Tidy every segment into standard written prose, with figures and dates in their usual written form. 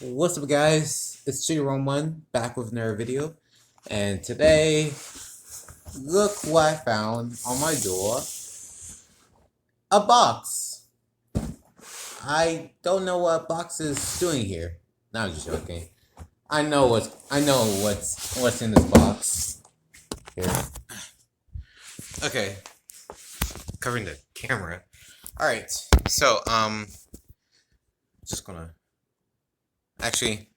What's up, guys? It's Chiron1 back with another video, and today, look what I found on my door: a box. I don't know what box is doing here. No, I'm just joking. I know what's in this box. Here. Okay, covering the camera. All right, so just gonna actually,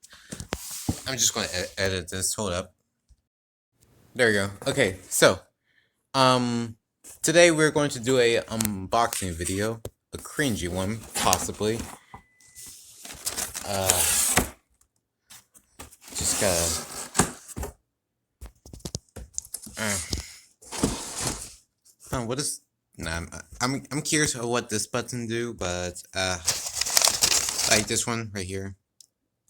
I'm just gonna edit this. Hold up. There we go. Okay, so today we're going to do a unboxing video, a cringy one, possibly. Just gotta. What is? Nah, I'm curious of what this button do, but like this one right here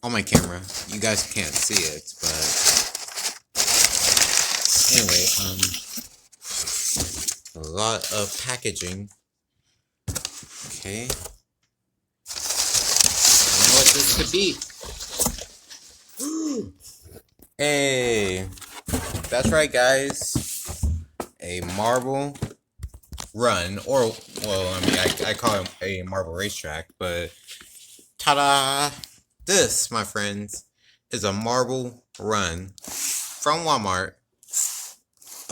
on my camera. You guys can't see it, but anyway, a lot of packaging. Okay. I know what this could be. Hey, that's right, guys. A marble run, or well, I mean, I call it a marble racetrack, but ta-da! This, my friends, is a marble run from Walmart.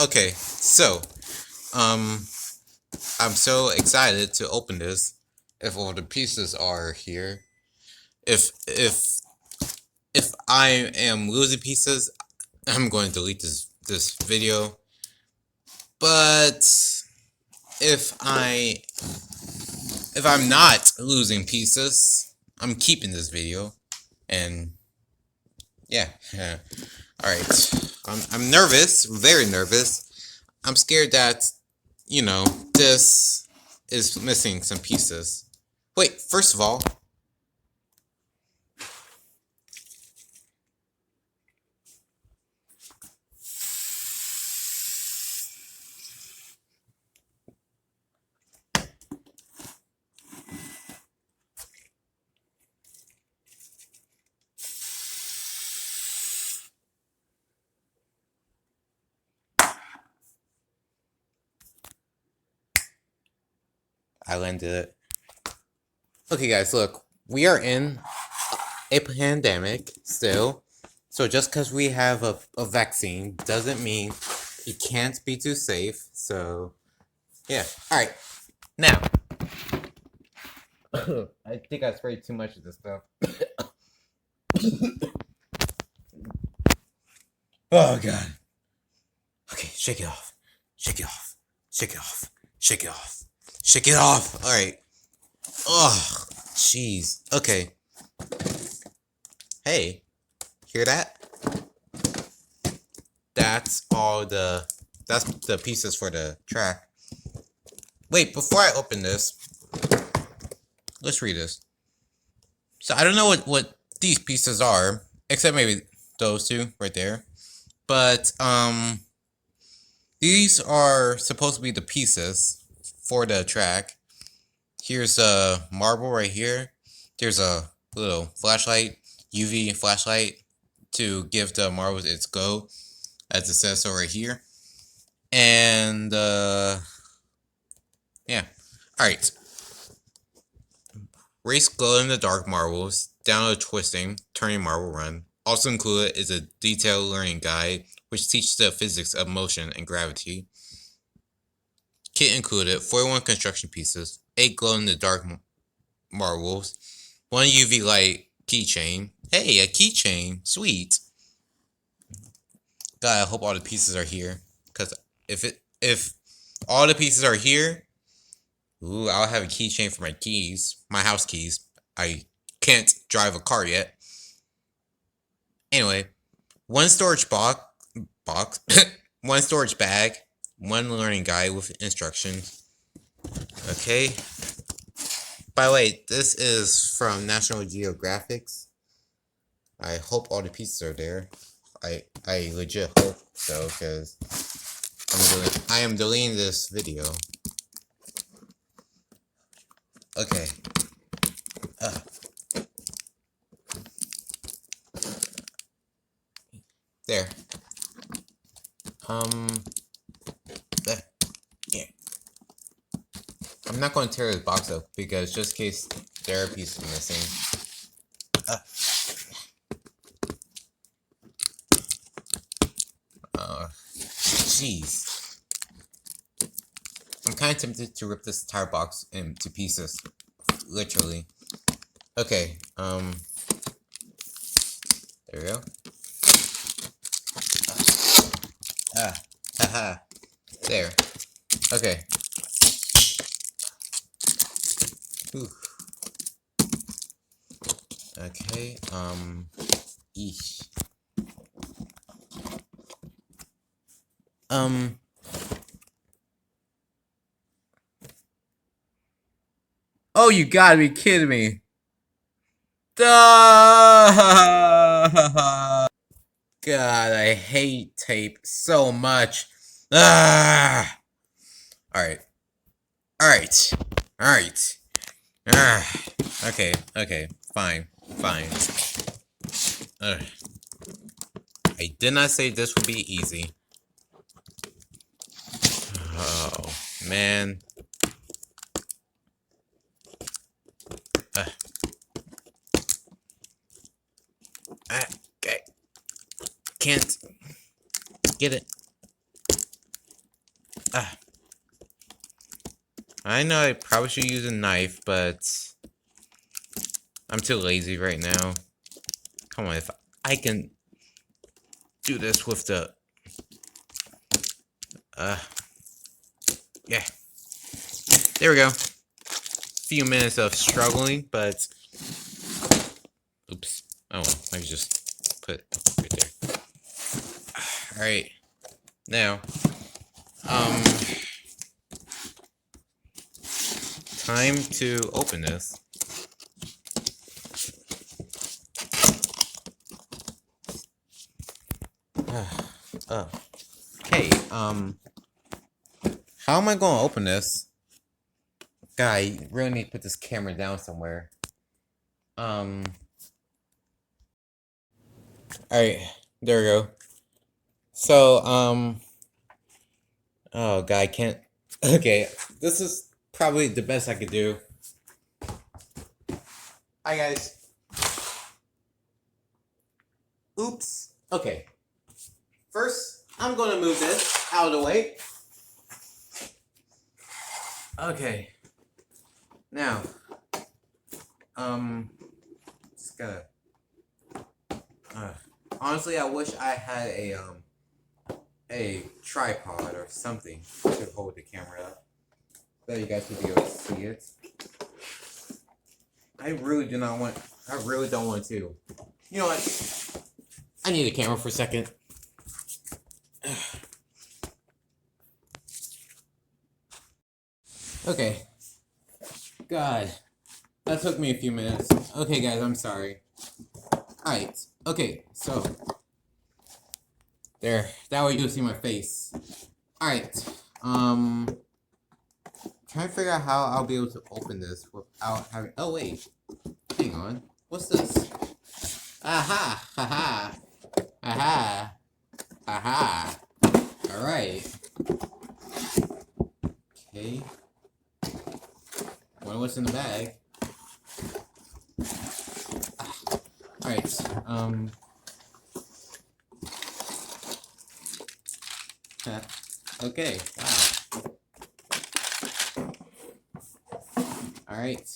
Okay, so I'm so excited to open this. If all the pieces are here, if I am losing pieces, I'm going to delete this video. But if I'm not losing pieces, I'm keeping this video. And yeah. All right. I'm nervous, very nervous. I'm scared that, this is missing some pieces. Wait, first of all, I landed it. Okay, guys, look, we are in a pandemic still. So just because we have a vaccine doesn't mean it can't be too safe. So, yeah. Alright, now. I think I sprayed too much of this stuff. Oh, God. Okay, shake it off. Shake it off. Shake it off. Shake it off. Shake it off. Alright. Oh, jeez. Okay. Hey, hear that? That's the pieces for the track. Wait, before I open this, let's read this. So I don't know what these pieces are, except maybe those two right there. But these are supposed to be the pieces for the track. Here's a marble right here. There's a little flashlight, UV flashlight, to give the marbles its glow, as it says so right here. And yeah. Alright. Race glow-in-the-dark marbles, download twisting, turning marble run. Also included is a detailed learning guide, which teaches the physics of motion and gravity. Kit included 41 construction pieces, 8 glow-in-the-dark marbles, 1 UV light keychain. Hey, a keychain! Sweet! God, I hope all the pieces are here, because if all the pieces are here, ooh, I'll have a keychain for my keys, my house keys. I can't drive a car yet. Anyway, 1 storage box, one storage bag, 1 learning guide with instructions. Okay. By the way, this is from National Geographic. I hope all the pieces are there. I legit hope so, because I am deleting this video. Okay. There. There. Yeah. I'm not going to tear this box up because just in case there are pieces missing. Jeez. I'm kind of tempted to rip this entire box into pieces. Literally. Okay, there we go. Haha. There. Okay. Whew. Okay, eesh. Oh, you gotta be kidding me. God, I hate tape so much. Ah. Alright. Alright. Alright. Ah. Okay. Okay. Fine. Fine. I did not say this would be easy. Oh, man. Okay. Can't get it. I know I probably should use a knife, but I'm too lazy right now. Come on, if I can do this with the... yeah. There we go. Few minutes of struggling, but... oops. Oh well, I just put it right there. Alright. Now, time to open this. Okay, how am I gonna open this? God, I really need to put this camera down somewhere. Alright, there we go. So, oh god, I can't... okay, this is probably the best I could do. Hi guys. Oops. Okay. First, I'm gonna move this out of the way. Okay. Now, just gotta... honestly, I wish I had a tripod or something to hold the camera up, so you guys would be able to see it. I really don't want to. You know what? I need a camera for a second. Okay. God. That took me a few minutes. Okay, guys, I'm sorry. Alright. Okay, so. There. That way you'll see my face. Alright. Trying to figure out how I'll be able to open this without having... oh, wait. Hang on. What's this? Aha! Haha! Aha! Aha! Alright. Okay. Wonder what's in the bag. Alright, okay, wow. Alright.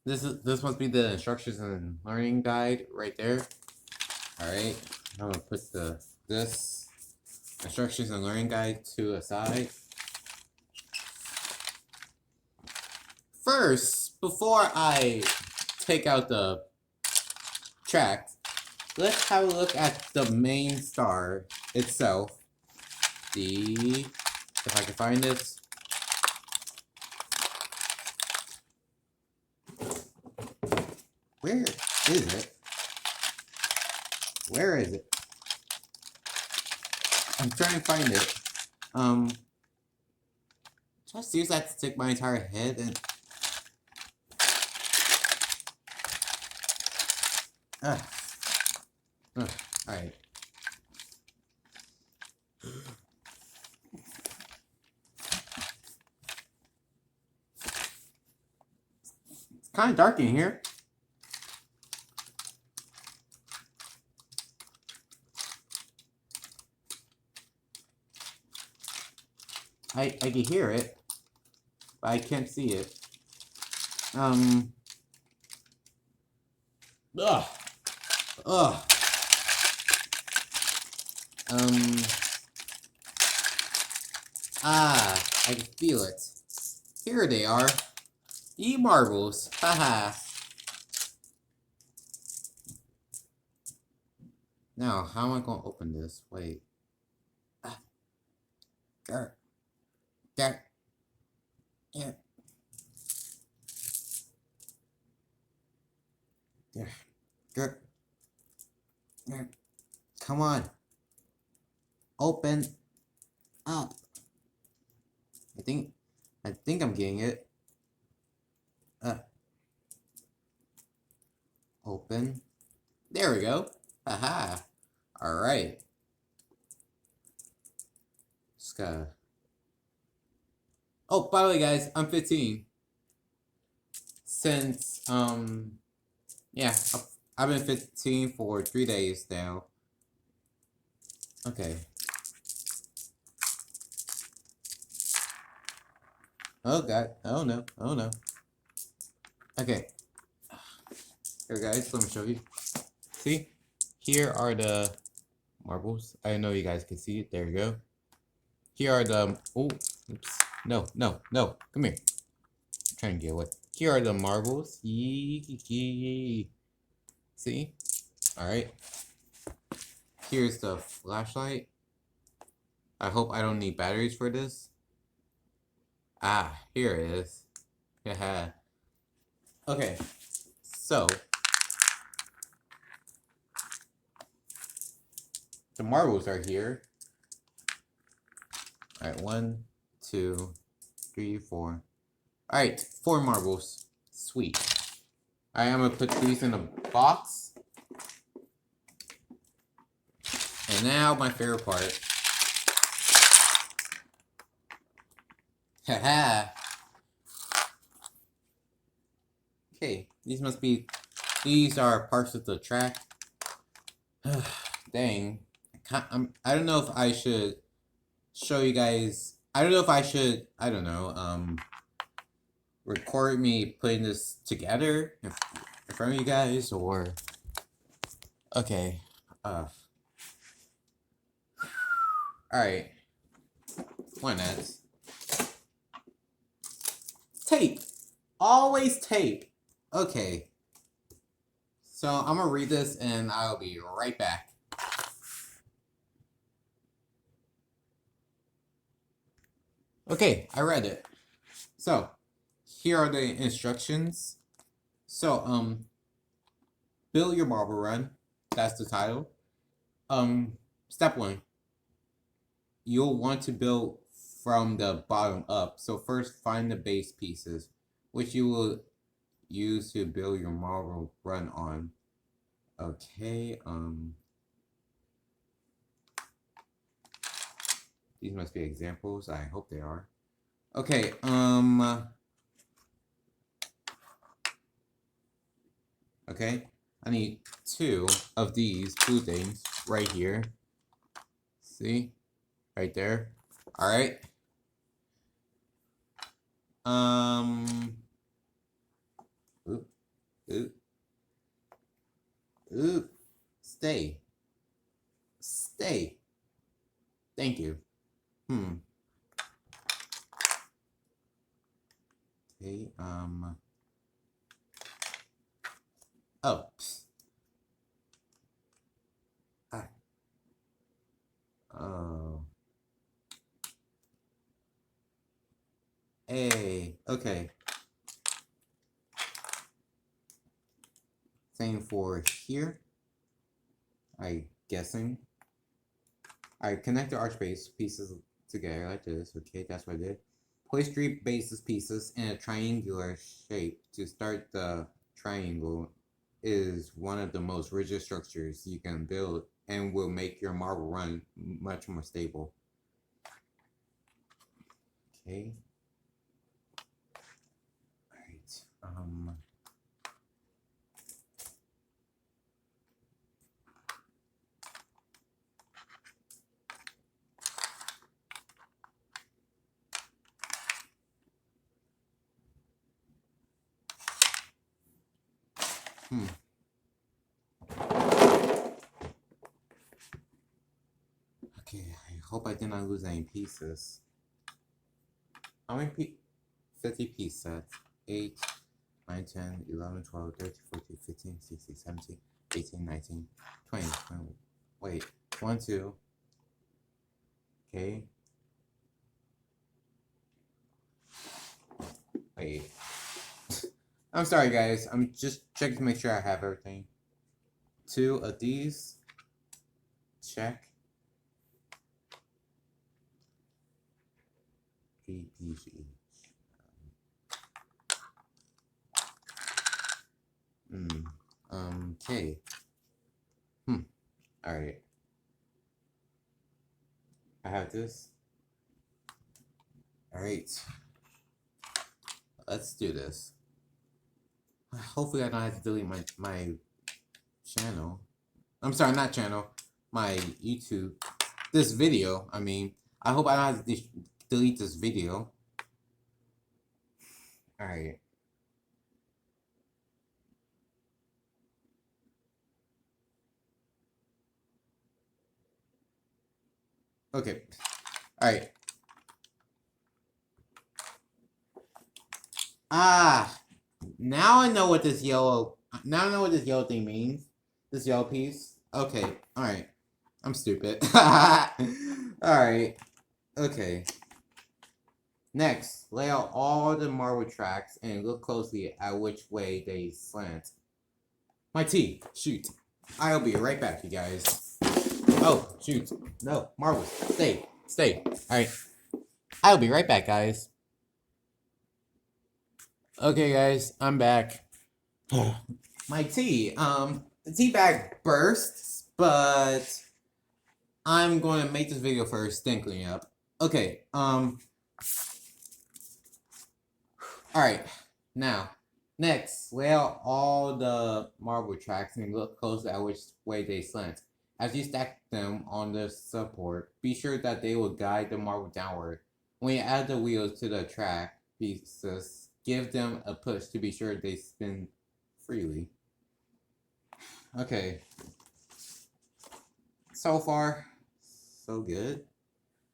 This must be the instructions and learning guide right there. Alright. I'm gonna put this instructions and learning guide to a side. First, before I take out the track, let's have a look at the main star itself. If I can find this. Where is it? Where is it? I'm trying to find it. Do I seriously have to stick my entire head and... alright. kind of dark in here. I can hear it, but I can't see it. Ugh. Ugh. I can feel it. Here they are. E-marbles. Haha. Now, how am I going to open this? Wait. There. Yeah. There. There. There. Come on. Open up. I think I'm getting it. Open. There we go. Haha. Alright. Just gotta... Oh, by the way, guys, I'm 15. Since, yeah, I've been 15 for 3 days now. Okay. Oh, God. Oh, no. Oh, no. Okay. Here, guys, let me show you. See? Here are the marbles. I know you guys can see it. There you go. Here are the... Oh, oops. No. Come here. I'm trying to get away. Here are the marbles. See? Alright. Here's the flashlight. I hope I don't need batteries for this. Ah, here it is. Haha. Okay. So, the marbles are here. Alright, 1, 2, 3, 4. Alright, 4 marbles. Sweet. Alright, I'm gonna put these in a box. And now my favorite part. Haha. Okay, these are parts of the track. Dang. I don't know if I should show you guys. I don't know if I should, record me putting this together in front of you guys, or... Okay. Alright. Why not? Tape. Always tape. Okay. So I'm gonna read this and I'll be right back. Okay, I read it. So, here are the instructions. So, build your marble run. That's the title. Step 1. You'll want to build from the bottom up. So first find the base pieces, which you will use to build your marble run on. Okay, these must be examples. I hope they are. Okay, okay, I need 2 of these blue things right here. See? Right there. Alright. Oop. Stay. Thank you. Okay, oh. Oh. Hey, okay. Same for here. I'm guessing. Alright, connect the arch base pieces together like this. Okay, that's what I did. Place 3 bases pieces in a triangular shape. To start, the triangle is one of the most rigid structures you can build and will make your marble run much more stable. Okay. Alright, Hmm. Okay, I hope I did not lose any pieces. How many 50 piece sets? 8, 9, 10, 11, 12, 13, 14, 15, 16, 17, 18, 19, 20, 21. Wait, 1, 2. Okay. Wait. I'm sorry, guys. I'm just checking to make sure I have everything. 2 of these. Check. A, B, G. Okay. Alright. I have this. Alright. Let's do this. Hopefully I don't have to delete my channel. I'm sorry, not channel. My YouTube. This video, I mean. I hope I don't have to delete this video. Alright. Okay. Alright. Now I know what this yellow. Now I know what this yellow thing means. This yellow piece. Okay. Alright. I'm stupid. Alright. Okay. Next, lay out all the marble tracks and look closely at which way they slant. My tea. Shoot. I'll be right back, you guys. Oh, shoot. No, marbles. Stay. Stay. Alright. I'll be right back, guys. Okay, guys. I'm back. My tea. The tea bag bursts, but I'm going to make this video first, then clean it up. Okay, alright. Now, next, lay out all the marble tracks and look closely at which way they slant. As you stack them on the support, be sure that they will guide the marble downward. When you add the wheels to the track pieces, give them a push to be sure they spin freely. Okay. So far, so good,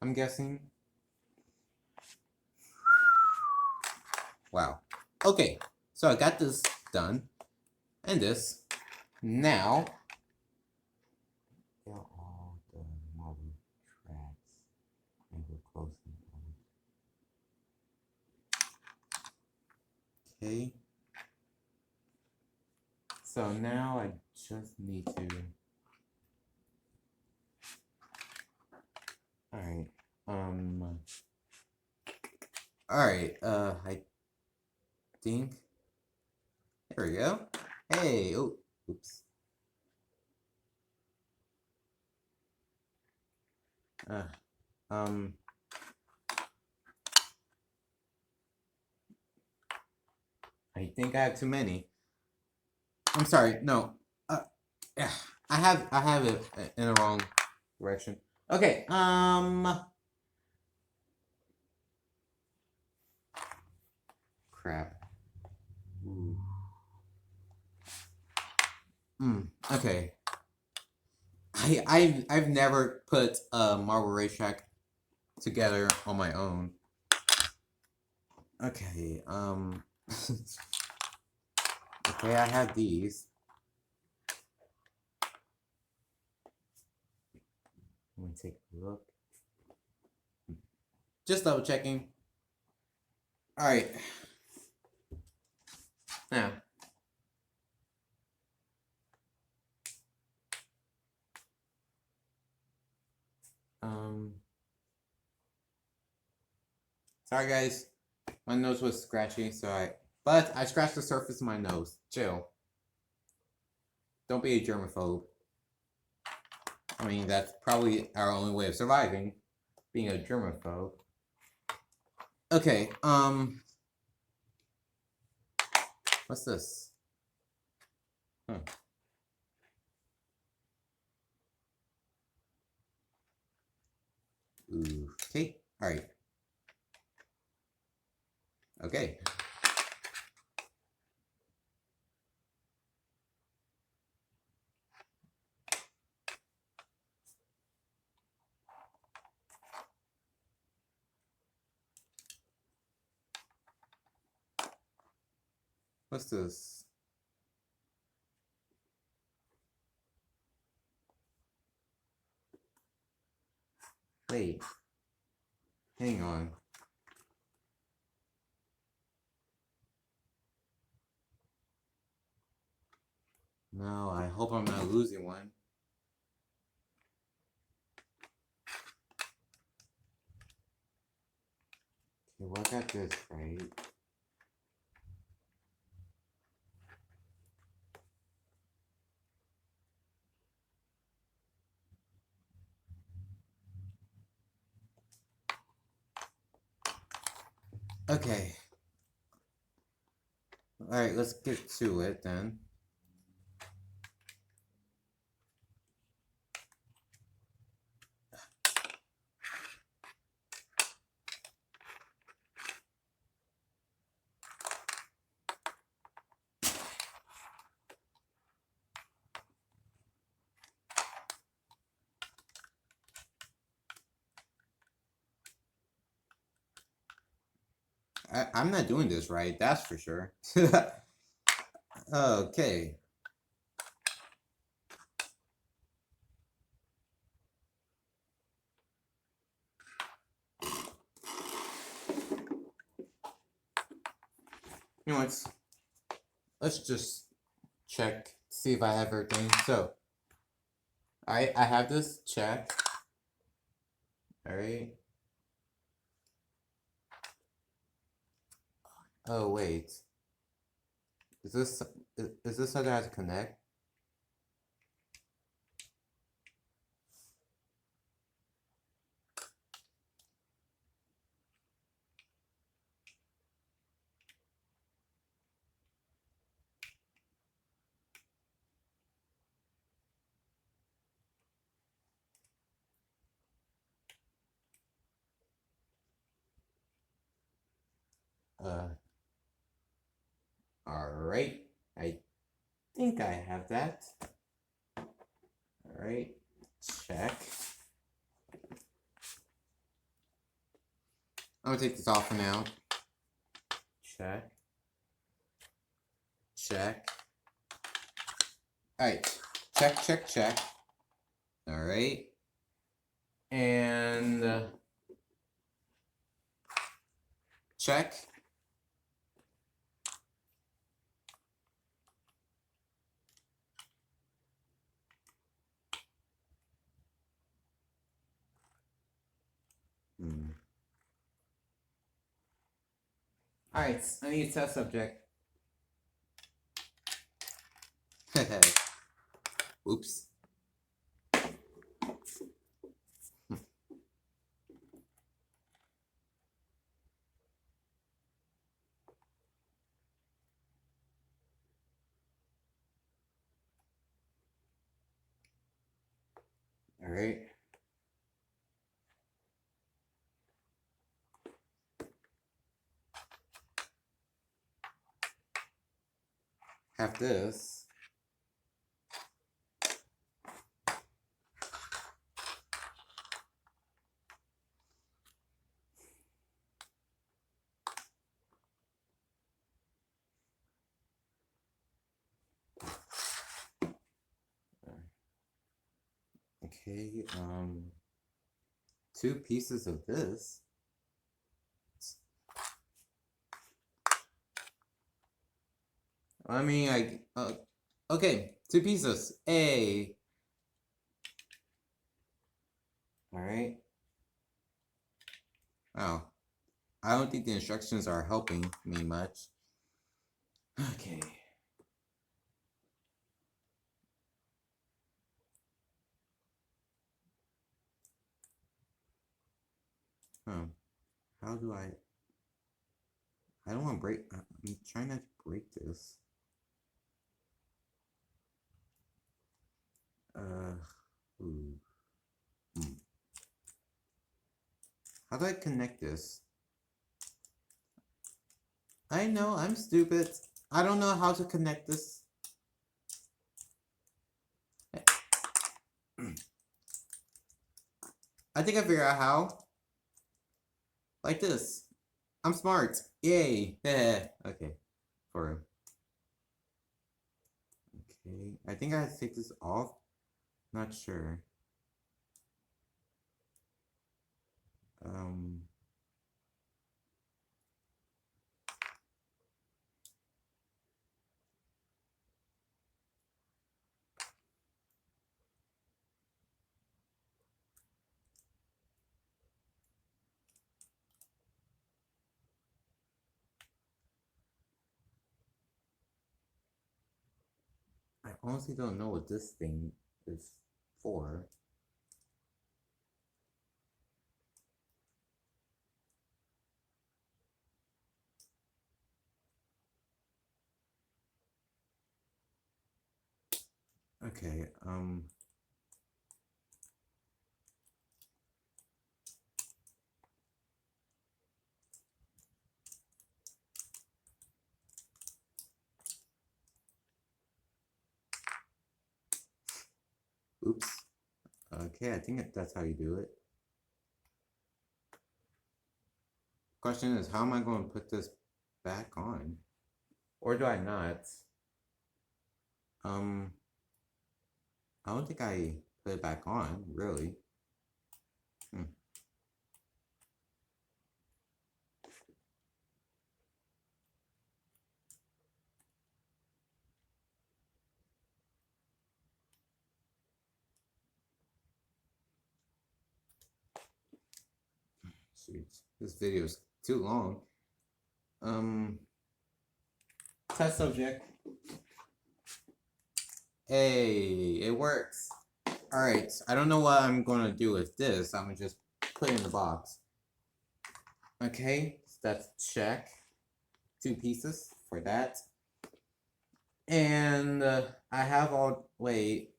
I'm guessing. Wow. Okay, so I got this done. And this. Now, all the marble tracks and we're closing on. Okay. So now I just need to. Alright. Alright, I think. There we go. Hey, oh, oops. I think I have too many. I'm sorry, no. I have it in the wrong direction. Okay, crap. Ooh. Okay. I've never put a marble racetrack together on my own. Okay, okay, I have these. Let me take a look. Just double checking. Alright. Now. Sorry guys. My nose was scratchy, but I scratched the surface of my nose. Chill. Don't be a germaphobe. I mean, that's probably our only way of surviving. Being a germaphobe. Okay, what's this? Ooh, okay, alright. Okay. What's this? Wait. Hang on. No, I hope I'm not losing one. Okay, well, I got this right. Okay. Alright, let's get to it then. I'm not doing this right, that's for sure. Okay. You know what? Let's just check, see if I have everything. So, alright, I have this check. Alright. Oh, wait. Is this how to connect? Alright. I think I have that. Alright. Check. I'm gonna take this off for now. Check. Check. Alright. Check, check, check. Alright. And check. Alright, I need a test subject. Oops. Alright. Have this. Okay, 2 pieces of this. I mean, okay, 2 pieces. A. Alright. Oh. I don't think the instructions are helping me much. Okay. How do I don't want to break. I'm trying not to break this. How do I connect this? I know, I'm stupid. I don't know how to connect this. I think I figured out how. Like this. I'm smart. Yay. Okay. For Okay, I think I have to take this off. Not sure. I honestly don't know what this thing is for. Okay, oops. Okay, I think that's how you do it. Question is, how am I going to put this back on? Or do I not? I don't think I put it back on, really. Shoot, this video is too long. Test subject. Hey, it works. Alright, I don't know what I'm gonna do with this. I'm gonna just put it in the box. Okay, so that's check. 2 pieces for that. And I have all, wait,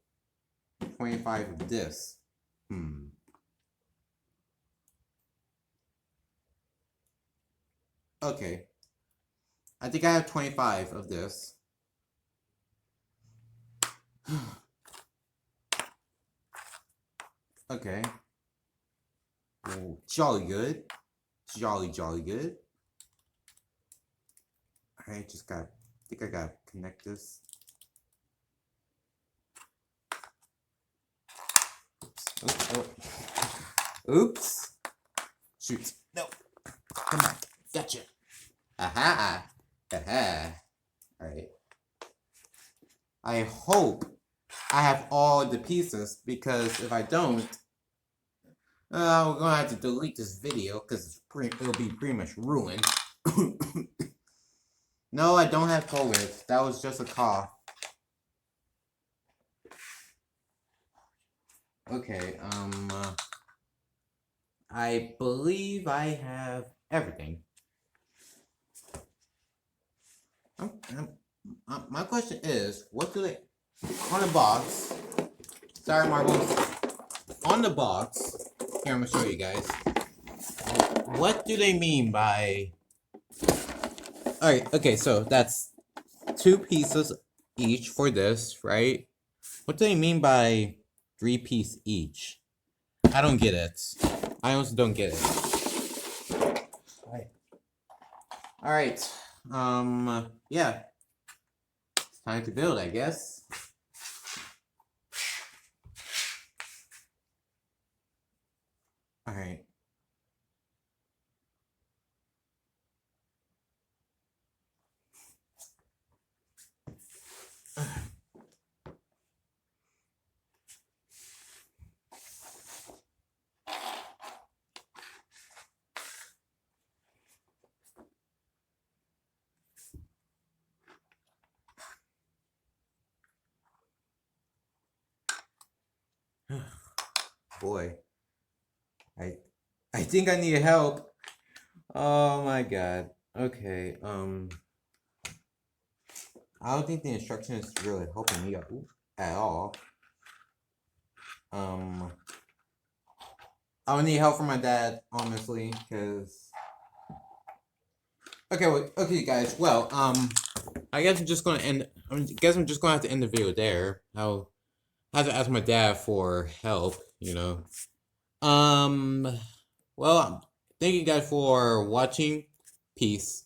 25 of this. Okay. I think I have 25 of this. Okay. Ooh, jolly good. Jolly good. Alright, I think I gotta connect this. Oops. Oops. Shoot. No. Come on. Gotcha. Aha. Aha. Alright. I hope I have all the pieces, because if I don't, we're gonna have to delete this video because it'll be pretty much ruined. No, I don't have COVID. That was just a cough. Okay, I believe I have everything. My question is, what do they, on the box, sorry Marbles, on the box, here I'm gonna show you guys, what do they mean by, alright, okay, so that's 2 pieces each for this, right? What do they mean by 3 piece each? I don't get it. I honestly don't get it. Alright. Yeah. It's time to build, I guess. Alright. Boy. I think I need help. Oh my god. Okay, I don't think the instruction is really helping me at all. I would need help from my dad, honestly, because... Okay, okay, guys. Well, I guess I'm just gonna end. I guess I'm just gonna have to end the video there. I'll have to ask my dad for help. You know. Well, thank you guys for watching. Peace.